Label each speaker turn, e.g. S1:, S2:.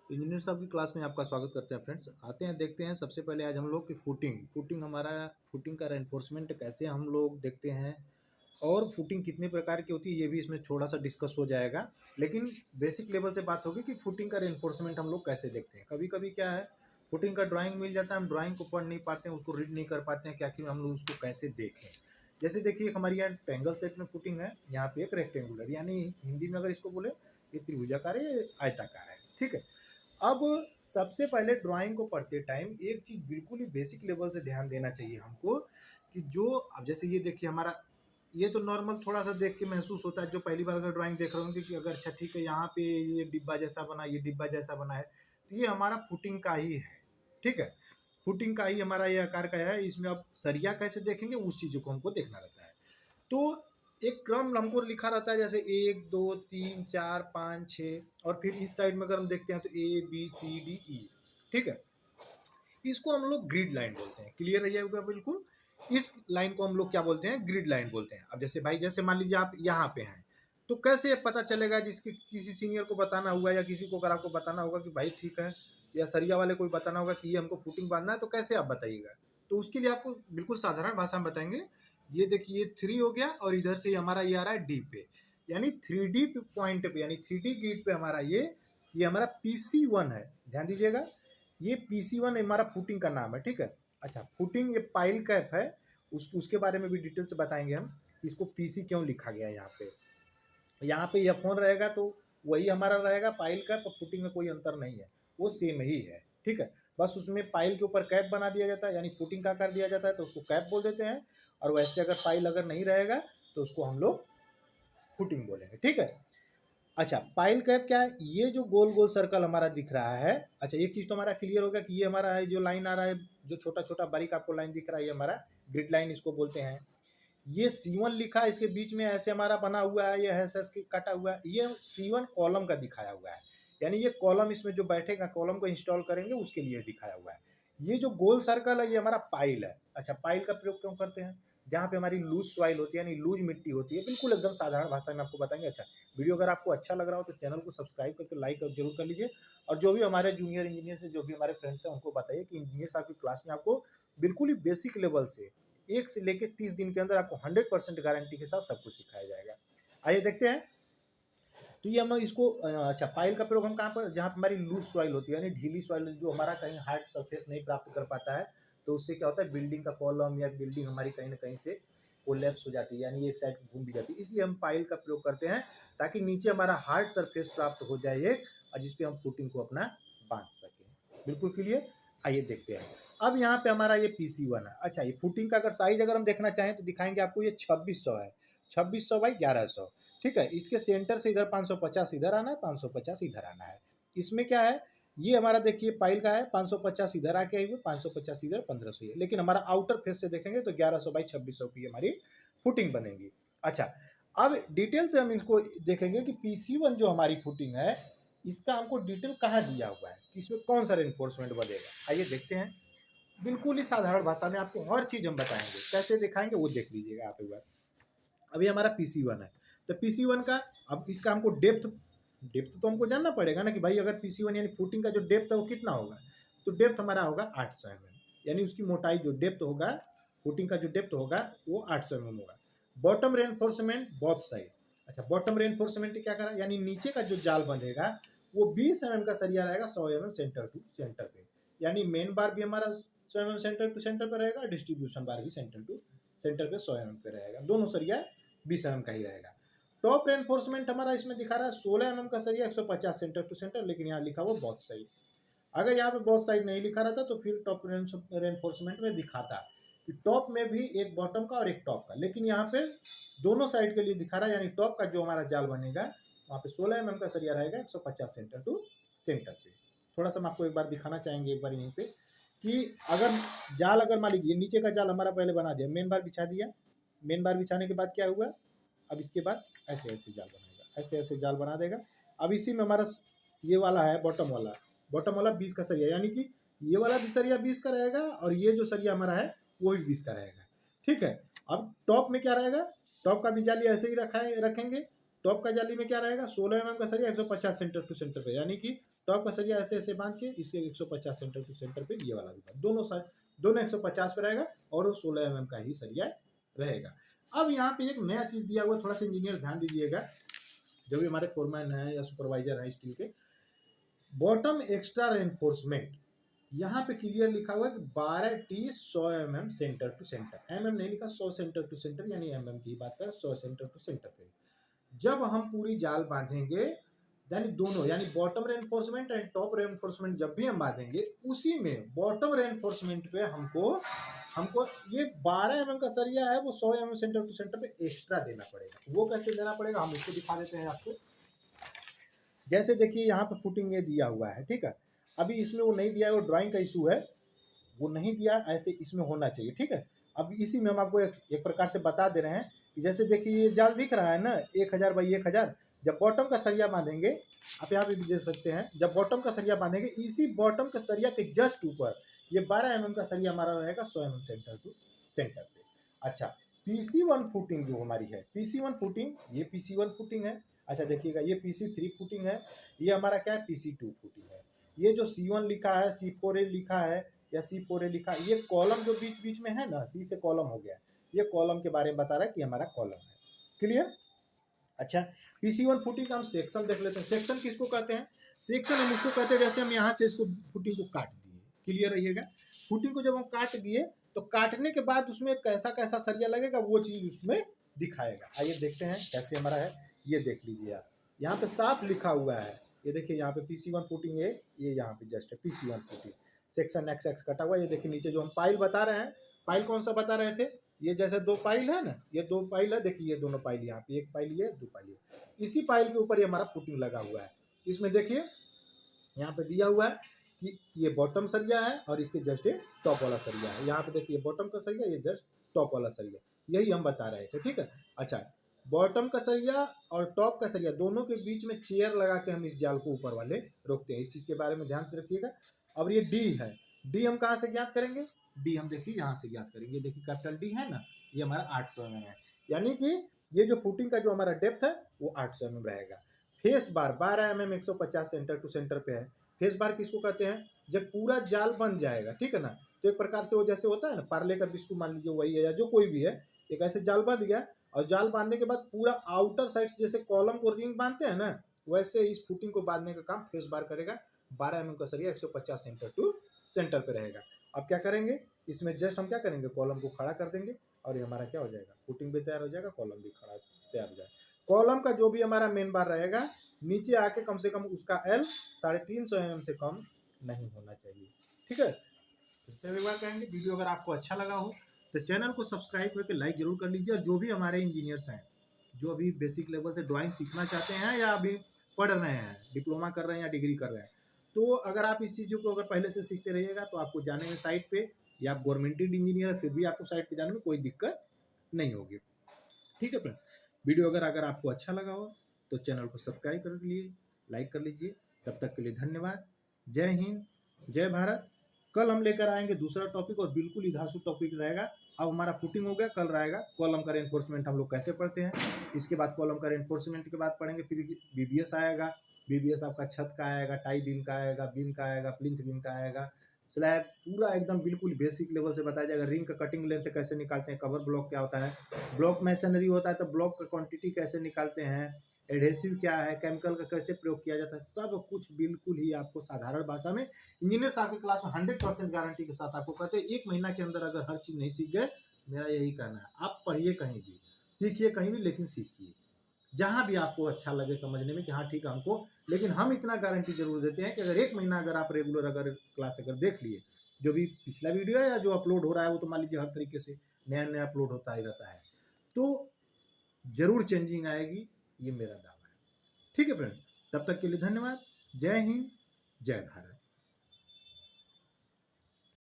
S1: Engineer साहब की class में आपका स्वागत करते हैं फ्रेंड्स। आते हैं देखते हैं सबसे पहले आज हम लोग की फुटिंग का रेनफोर्समेंट कैसे हम लोग देखते हैं और फुटिंग कितने प्रकार की होती है ये भी इसमें थोड़ा सा डिस्कस हो जाएगा। लेकिन बेसिक लेवल से बात होगी कि फुटिंग का रेनफोर्समेंट हम लोग कैसे देखते हैं। कभी कभी क्या है, फुटिंग का ड्राइंग मिल जाता है, हम ड्राइंग को पढ़ नहीं पाते हैं, उसको रीड नहीं कर पाते हैं, क्या कि हम लोग उसको कैसे देखें। जैसे देखिए हमारी यहाँ ट्रायंगल शेप में फुटिंग है, यहाँ पे एक रेक्टेंगुलर यानी हिंदी में अगर इसको बोले ये त्रिभुजाकार है, ये आयताकार है। ठीक है। अब सबसे पहले ड्राइंग को पढ़ते टाइम एक चीज़ बिल्कुल ही बेसिक लेवल से ध्यान देना चाहिए हमको कि जो अब जैसे ये देखिए हमारा ये तो नॉर्मल थोड़ा सा देख के महसूस होता है, जो पहली बार अगर ड्राइंग देख रहे होंगे कि अगर अच्छा ठीक है यहाँ पे ये डिब्बा जैसा बना, ये डिब्बा जैसा बना है, तो ये हमारा फुटिंग का ही है। ठीक है, फुटिंग का ही हमारा ये आकार का है। इसमें अब सरिया कैसे देखेंगे उस चीज़ों को हमको देखना रहता है। तो एक क्रम हमको लिखा रहता है, जैसे 1 2 3 4 5 6, और फिर इस साइड में अगर हम देखते हैं तो ABCDE। ठीक है, इसको हम लोग ग्रिड लाइन बोलते हैं। क्लियर है होगा बिल्कुल। इस लाइन को हम लोग क्या बोलते हैं, ग्रिड लाइन बोलते हैं। अब जैसे भाई जैसे मान लीजिए आप यहाँ पे हैं, तो कैसे पता चलेगा, जिसके किसी सीनियर को बताना होगा या किसी को अगर आपको बताना होगा कि भाई ठीक है, या सरिया वाले को बताना होगा कि ये हमको फुटिंग बांधना है, तो कैसे आप बताइएगा। तो उसके लिए आपको बिल्कुल साधारण भाषा में बताएंगे। ये देखिए 3 हो गया और इधर से हमारा ये आ रहा है डी पे, यानी 3D पॉइंट पे, यानी 3D ग्रिड पे हमारा ये हमारा PC1 है। ध्यान दीजिएगा, ये PC1 हमारा फुटिंग का नाम है। ठीक है। अच्छा, फुटिंग ये पाइल कैप है, उसके बारे में भी डिटेल से बताएंगे हम कि इसको PC क्यों लिखा गया है। यहाँ पे यह फोन रहेगा तो वही हमारा रहेगा पाइल कैप, और फुटिंग में कोई अंतर नहीं है, वो सेम ही है। ठीक है, बस उसमें पाइल के ऊपर कैप बना दिया जाता है, यानी फुटिंग का आकार दिया जाता है तो उसको कैप बोल देते हैं। और वैसे अगर पाइल अगर नहीं रहेगा तो उसको हम लोग फुटिंग बोलेंगे। ठीक है। अच्छा, पाइल कैप क्या है, ये जो गोल गोल सर्कल हमारा दिख रहा है। अच्छा, एक चीज़ तो हमारा क्लियर होगा कि ये हमारा है जो लाइन आ रहा है, जो छोटा छोटा बारीक आपको लाइन दिख रहा है, ये हमारा ग्रिड लाइन इसको बोलते हैं। ये C1 लिखा है, इसके बीच में ऐसे हमारा बना हुआ है, ये एस काटा हुआ है, ये C1 कॉलम का दिखाया हुआ है, यानी ये कॉलम इसमें जो बैठेगा, कॉलम को इंस्टॉल करेंगे उसके लिए दिखाया हुआ है। ये जो गोल सर्कल है ये हमारा पाइल है। अच्छा, पाइल का प्रयोग क्यों करते हैं, जहाँ पे हमारी लूज सॉइल होती है, यानी लूज मिट्टी होती है, बिल्कुल एकदम साधारण भाषा में आपको बताएंगे। अच्छा, वीडियो अगर आपको अच्छा लग रहा हो तो चैनल को सब्सक्राइब करके लाइक जरूर कर लीजिए, और जो भी हमारे जूनियर इंजीनियर से जो भी हमारे फ्रेंड्स हैं उनको बताइए कि इंजीनियर साहब की क्लास में आपको बिल्कुल ही बेसिक लेवल से 1 से लेकर 30 दिन के अंदर आपको 100% गारंटी के साथ सब कुछ सिखाया जाएगा। आइए देखते हैं। तो ये हम इसको अच्छा, पाइल का प्रयोग हम कहाँ पर, जहाँ पर हमारी लूज सॉइल होती है, यानी ढीली सॉइल जो हमारा कहीं हार्ड सरफेस नहीं प्राप्त कर पाता है, तो उससे क्या होता है, बिल्डिंग का कॉलम या बिल्डिंग हमारी कहीं ना कहीं से कोलैप्स हो जाती है, यानी एक साइड घूम भी जाती है। इसलिए हम पाइल का प्रयोग करते हैं ताकि नीचे हमारा हार्ड सरफेस प्राप्त हो जाए एक, और जिसपे हम फुटिंग को अपना बांध सकें। बिल्कुल क्लियर। आइए देखते हैं। अब यहाँ पे हमारा ये PC1 है। अच्छा, ये फुटिंग का अगर साइज अगर हम देखना चाहें तो दिखाएंगे आपको, ये 2600 है, 2600 बाई 1100। ठीक है, इसके सेंटर से इधर 550 इधर आना है, 550 इधर आना है। इसमें क्या है, ये हमारा देखिए पाइल का है, 550 इधर आके आई हुई, 550 इधर, 1500 है, लेकिन हमारा आउटर फेस से देखेंगे तो 1100 बाई 2600 की हमारी फुटिंग बनेगी। अच्छा, अब डिटेल से हम इसको देखेंगे कि PC1 जो हमारी फुटिंग है, इसका हमको डिटेल कहाँ दिया हुआ है कि इसमें कौन सा रेनफोर्समेंट बनेगा। आइए देखते हैं। बिल्कुल ही साधारण भाषा में आपको हर चीज़ हम बताएंगे, कैसे दिखाएंगे वो देख लीजिएगा आप एक बार। अभी हमारा PC1 है, तो PC1 का अब इसका हमको डेप्थ तो हमको जानना पड़ेगा ना कि भाई अगर PC1 यानी फुटिंग का जो डेप्थ है वो कितना होगा, तो डेप्थ हमारा होगा 800 mm, यानी उसकी मोटाई जो डेप्थ होगा, फुटिंग का जो डेप्थ होगा वो 800 mm होगा। Bottom reinforcement both side. अच्छा, बॉटम रेनफोर्समेंट क्या करा, यानी नीचे का जो जाल बंधेगा वो 20 mm का सरिया रहेगा, 100 mm सेंटर टू सेंटर पे, यानी मेन बार भी हमारा 100 mm सेंटर टू सेंटर पे रहेगा, डिस्ट्रीब्यूशन बार भी सेंटर टू सेंटर पे 100 mm पे रहेगा, दोनों सरिया 20 mm का ही रहेगा। टॉप रेनफोर्समेंट हमारा इसमें दिखा रहा है 16 mm का सरिया, 150 सेंटर टू सेंटर, लेकिन यहाँ लिखा हुआ बोथ साइड। अगर यहाँ पे बोथ साइड नहीं लिखा रहता तो फिर टॉप रेनफोर्समेंट में दिखाता कि टॉप में भी एक बॉटम का और एक टॉप का, लेकिन यहाँ पे दोनों साइड के लिए दिखा रहा है, यानी टॉप का जो हमारा जाल बनेगा वहाँ पे 16 mm का सरिया रहेगा, 150 सेंटर टू सेंटर पे। थोड़ा सा हम आपको एक बार दिखाना चाहेंगे एक बार यहीं पे कि अगर जाल, अगर मान लीजिए नीचे का जाल हमारा पहले बना दिया, मेन बार बिछा दिया, मेन बार बिछाने के बाद क्या हुआ, अब इसके बाद ऐसे ऐसे जाल बनाएगा, ऐसे ऐसे जाल बना देगा। अब इसी में हमारा ये वाला है बॉटम वाला 20 का सरिया, यानी कि ये वाला भी सरिया 20 का रहेगा और ये जो सरिया हमारा है वो भी 20 का रहेगा। ठीक है, अब टॉप में क्या रहेगा, टॉप का भी जाली ऐसे ही रखेंगे, टॉप का जाली में क्या रहेगा, 16 mm का सरिया 150 सेंटर टू सेंटर पे, यानी कि टॉप का सरिया ऐसे ऐसे बांध के इसके 150 सेंटर टू सेंटर पे, ये वाला भी बांध, दोनों साइड दोनों 150 पे रहेगा और वो 16 mm का ही सरिया रहेगा। अब यहाँ पे एक नया चीज दिया हुआ है, थोड़ा सा इंजीनियर ध्यान दीजिएगा, जो भी हमारे फोरमैन है या सुपरवाइजर है स्टील के, बॉटम एक्स्ट्रा रेनफोर्समेंट, यहाँ पे क्लियर लिखा हुआ है कि 12T 100 mm centre to centre, mm नहीं लिखा, 100 सेंटर टू सेंटर, यानी mm की बात करें 100 सेंटर टू सेंटर पे। जब हम पूरी जाल बांधेंगे, यानी दोनों, यानी bottom reinforcement and top reinforcement जब भी हम बांधेंगे, उसी में बॉटम रेनफोर्समेंट पे हमको हमको ये 12 mm का सरिया है वो 100 mm सेंटर टू सेंटर पे एक्स्ट्रा देना पड़ेगा। वो कैसे देना पड़ेगा हम इसको दिखा देते हैं आपको। जैसे देखिए यहाँ पे फुटिंग ये दिया हुआ है, ठीक है, अभी इसमें वो नहीं दिया है, वो ड्राइंग का इशू है, वो नहीं दिया, ऐसे इसमें होना चाहिए, ठीक है। अब इसी में हम आपको एक प्रकार से बता दे रहे हैं कि जैसे देखिए ये जाल दिख रहा है ना 1000 बाई 1000, जब बॉटम का सरिया बांधेंगे, आप यहाँ पे भी देख सकते हैं, जब बॉटम का सरिया बांधेंगे, इसी बॉटम का सरिया के जस्ट ऊपर ये 12 mm का सरिया हमारा रहेगा 100 mm सेंटर टू सेंटर पे। अच्छा, PC1 फुटिंग जो हमारी है, PC1 फुटिंग, ये PC1 फुटिंग है। अच्छा देखिएगा, ये PC3 फुटिंग है, ये हमारा क्या है, PC2 फुटिंग है। ये जो C1 लिखा है, C4A लिखा है या C4A लिखा है, ये कॉलम जो बीच बीच में है ना, C से कॉलम हो गया, ये कॉलम के बारे में बता रहा है कि हमारा कॉलम है। क्लियर? अच्छा, PC1 फुटिंग का हम सेक्शन देख लेते हैं। सेक्शन किसको कहते हैं? सेक्शन हम उसको कहते हैं जैसे हम यहाँ से इसको फुटिंग को काट दिए। क्लियर रहिएगा, फुटिंग को जब हम काट दिए तो काटने के बाद उसमें कैसा कैसा सरिया लगेगा वो चीज उसमें दिखाएगा। आइए देखते हैं कैसे हमारा है, ये देख लीजिए आप, यहाँ पे साफ लिखा हुआ है, ये देखिए यहाँ पे PC1 फुटिंग है, ये यहाँ पे जस्ट है PC1 फुटिंग, सेक्शन XX कटा हुआ। ये देखिए नीचे जो हम पाइल बता रहे हैं, पाइल कौन सा बता रहे थे, ये जैसे 2 पाइल है ना, ये 2 पाइल है, देखिए ये दोनों पाइल, यहाँ पे 1 पाइल, ये 2 पाइल, इसी पाइल के ऊपर ये हमारा फुटिंग लगा हुआ है। इसमें देखिए यहाँ पे दिया हुआ है कि ये बॉटम सरिया है और इसके जस्ट टॉप वाला सरिया है। यहाँ पे देखिए बॉटम का सरिया, ये जस्ट टॉप वाला सरिया, यही हम बता रहे थे, ठीक है। अच्छा, बॉटम का सरिया और टॉप का सरिया दोनों के बीच में चेयर लगा के हम इस जाल को ऊपर वाले रोकते हैं, इस चीज के बारे में ध्यान से रखिएगा। अब ये डी है, डी हम कहाँ से ज्ञात करेंगे, डी हम देखिए यहाँ से ज्ञात करेंगे, देखिए कैपिटल डी है ना, ये हमारा 800 mm है, यानी कि ये जो फुटिंग का जो हमारा डेप्थ है वो 800 mm रहेगा। Face bar 12 mm 150 centre to centre पे है। फेस बार किसको कहते हैं, जब पूरा जाल बन जाएगा, ठीक है ना, तो एक प्रकार से वो जैसे होता है ना पार्ले का बिस्कुट मान लीजिए वही है या जो कोई भी है, एक ऐसे जाल बंध गया और जाल बांधने के बाद पूरा आउटर साइड जैसे कॉलम को रिंग बांधते हैं ना, वैसे इस फुटिंग को बांधने का काम फेस बार करेगा। 12 mm का सरिया 150 सेंटर टू सेंटर पे रहेगा। अब क्या करेंगे, इसमें जस्ट हम क्या करेंगे, कॉलम को खड़ा कर देंगे और ये हमारा क्या हो जाएगा, फुटिंग भी तैयार हो जाएगा, कॉलम भी खड़ा तैयार हो जाएगा। कॉलम का जो भी हमारा मेन बार रहेगा नीचे आके कम से कम उसका L 350 mm से कम नहीं होना चाहिए, ठीक है। फिर से एक बार कहेंगे, वीडियो अगर आपको अच्छा लगा हो तो चैनल को सब्सक्राइब करके लाइक जरूर कर लीजिए। और जो भी हमारे इंजीनियर्स हैं जो अभी बेसिक लेवल से ड्राइंग सीखना चाहते हैं या अभी पढ़ रहे हैं, डिप्लोमा कर रहे हैं या डिग्री कर रहे हैं, तो अगर आप इस चीज़ों को अगर पहले से सीखते रहिएगा तो आपको जाने में साइट पे, या आप गवर्नमेंटेड इंजीनियर फिर भी आपको साइट पे जाने में कोई दिक्कत नहीं होगी, ठीक है फ्रेंड। वीडियो अगर आपको अच्छा लगा हो तो चैनल को सब्सक्राइब कर लीजिए, लाइक कर लीजिए। तब तक के लिए धन्यवाद। जय हिंद, जय भारत। कल हम लेकर आएंगे दूसरा टॉपिक और बिल्कुल ही धांसू टॉपिक रहेगा। अब हमारा फुटिंग हो गया, कल रहेगा कॉलम का रेनफोर्समेंट हम लोग कैसे पढ़ते हैं, इसके बाद कॉलम का रेनफोर्समेंट के बाद पढ़ेंगे, फिर BBS आएगा, BBS आपका छत का आएगा, टाई बीम का आएगा, बीम का आएगा, प्लिंथ बीम का आएगा, स्लैब पूरा एकदम बिल्कुल बेसिक लेवल से बताया जाएगा। रिंग का कटिंग लेंथ कैसे निकालते हैं, कवर ब्लॉक क्या होता है, ब्लॉक मैसनरी होता है तो ब्लॉक का क्वांटिटी कैसे निकालते हैं, एडहेसिव क्या है, केमिकल का कैसे प्रयोग किया जाता है, सब कुछ बिल्कुल ही आपको साधारण भाषा में इंजीनियर्स आपके क्लास में 100% गारंटी के साथ आपको कहते हैं। 1 महीना के अंदर अगर हर चीज़ नहीं सीख गए, मेरा यही कहना है, आप पढ़िए कहीं भी, सीखिए कहीं भी, लेकिन सीखिए जहाँ भी आपको अच्छा लगे समझने में कि हाँ ठीक है हमको, लेकिन हम इतना गारंटी जरूर देते हैं कि अगर 1 महीना अगर आप रेगुलर अगर क्लास अगर देख लिए, जो भी पिछला वीडियो है या जो अपलोड हो रहा है वो तो मान लीजिए हर तरीके से नया नया अपलोड होता ही रहता है, तो जरूर चेंजिंग आएगी, ये मेरा दावा है, ठीक है फ्रेंड। तब तक के लिए धन्यवाद। जय हिंद, जय भारत।